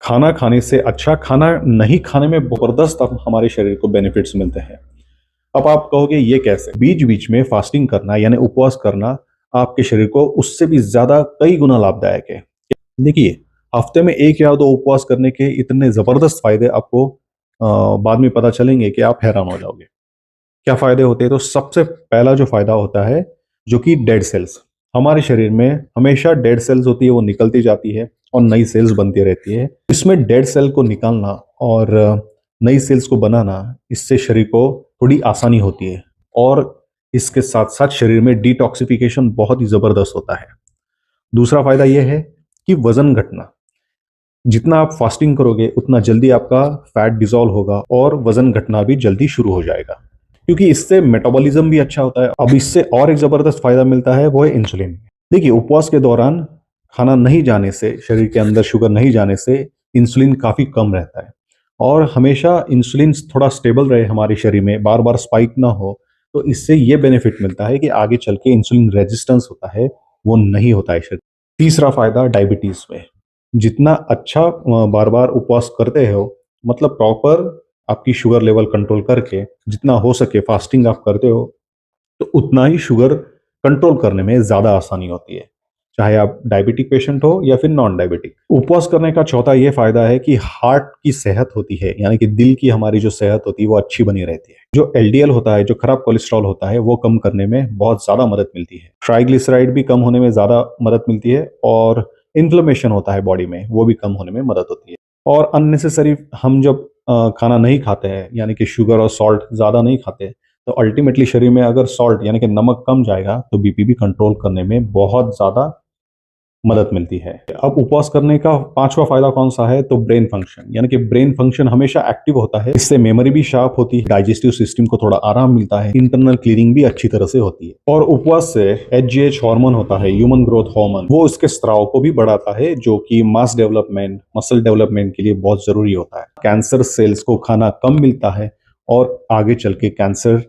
खाना खाने से अच्छा खाना नहीं खाने में ज़बरदस्त हमारे शरीर को बेनिफिट्स मिलते हैं। अब आप कहोगे ये कैसे? बीच-बीच में फास्टिंग करना यानी उपवास करना आपके शरीर को उससे भी ज़्यादा कई गुना लाभदायक है। देखिए, हफ्ते में 1 या 2 उपवास करने के इतने ज़बरदस्त फ़ायदे आपको बाद में पता चलेंगे कि आप हैरान हो जाओगे। क्या फ़ायदे होते हैं? तो सबसे पहला जो फ़ायदा होता है, जो कि डेड सेल्स। हमारे शरीर में हमेशा डेड सेल्स होती है, वो निकलती जाती है और नई सेल्स बनती रहती है। इसमें डेड सेल को निकालना और नई सेल्स को बनाना, इससे शरीर को थोड़ी आसानी होती है और इसके साथ-साथ शरीर में डिटॉक्सिफिकेशन बहुत ही ज़बरदस्त होता है। दूसरा फ़ायदा ये है कि वज़न घटना। जितना आप फास्टिंग करोगे, उतना जल्दी आपका फैट डिसॉल्व होगा और वज़न घटना भी जल्दी शुरू हो जाएगा। क्योंकि इससे मेटाबॉलिज्म भी अच्छा होता है। अब इससे और एक ज़बरदस्त फ़ायदा मिलता है, वो है इंसुलिन। देखिए, उपवास के दौरान खाना नहीं जाने से, शरीर के अंदर शुगर नहीं जाने से इंसुलिन काफ़ी कम रहता है और हमेशा इंसुलिन थोड़ा स्टेबल रहे हमारे शरीर में, बार-बार स्पाइक ना हो, तो इससे ये बेनिफिट मिलता है कि आगे चल के इंसुलिन रेजिस्टेंस होता है, वो नहीं होता है शरीर। तीसरा फ़ायदा डायबिटीज़ में। जितना अच्छा बार-बार उपवास करते हो, मतलब प्रॉपर आपकी शुगर लेवल कंट्रोल करके, जितना हो सके फास्टिंग आप करते हो, तो उतना ही शुगर कंट्रोल करने में ज़्यादा आसानी होती है। चाहे आप डायबिटिक पेशेंट हो या फिर नॉन डायबिटिक। उपवास करने का चौथा ये फ़ायदा है कि हार्ट की सेहत होती है, यानी कि दिल की हमारी जो सेहत होती है, वो अच्छी बनी रहती है। जो एलडीएल होता है, जो खराब कोलेस्ट्रॉल होता है, वो कम करने में बहुत ज़्यादा मदद मिलती है। ट्राइग्लिसराइड भी कम होने में ज़्यादा मदद मिलती है और इन्फ्लेमेशन होता है बॉडी में, वो भी कम होने में मदद होती है। और अननेसेसरी हम जब खाना नहीं खाते हैं, यानी कि शुगर और सॉल्ट ज़्यादा नहीं खाते, तो अल्टीमेटली शरीर में अगर सॉल्ट यानी कि नमक कम जाएगा, तो बीपी भी कंट्रोल करने में बहुत ज़्यादा मदद मिलती है। अब उपवास करने का 5वां फ़ायदा कौन-सा है? तो ब्रेन फंक्शन, यानी कि ब्रेन फंक्शन हमेशा एक्टिव होता है। इससे मेमोरी भी शार्प होती है, डाइजेस्टिव सिस्टम को थोड़ा आराम मिलता है, इंटरनल क्लीनिंग भी अच्छी तरह से होती है। और उपवास से एचजीएच हार्मोन होता है, ह्यूमन ग्रोथ हार्मोन, वो इसके स्राव को भी बढ़ाता है, जो कि मास डेवलपमेंट, मसल डेवलपमेंट के लिए बहुत ज़रूरी होता है। कैंसर सेल्स को खाना कम मिलता है और आगे चल के कैंसर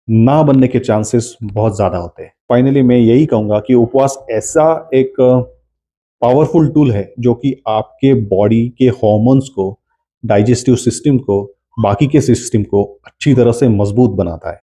ना बनने के चांसेस बहुत ज़्यादा होते हैं। फाइनली मैं यही कहूँगा कि उपवास ऐसा एक पावरफुल टूल है, जो कि आपके बॉडी के हार्मोन्स को, डाइजेस्टिव सिस्टम को, बाकी के सिस्टम को अच्छी तरह से मजबूत बनाता है।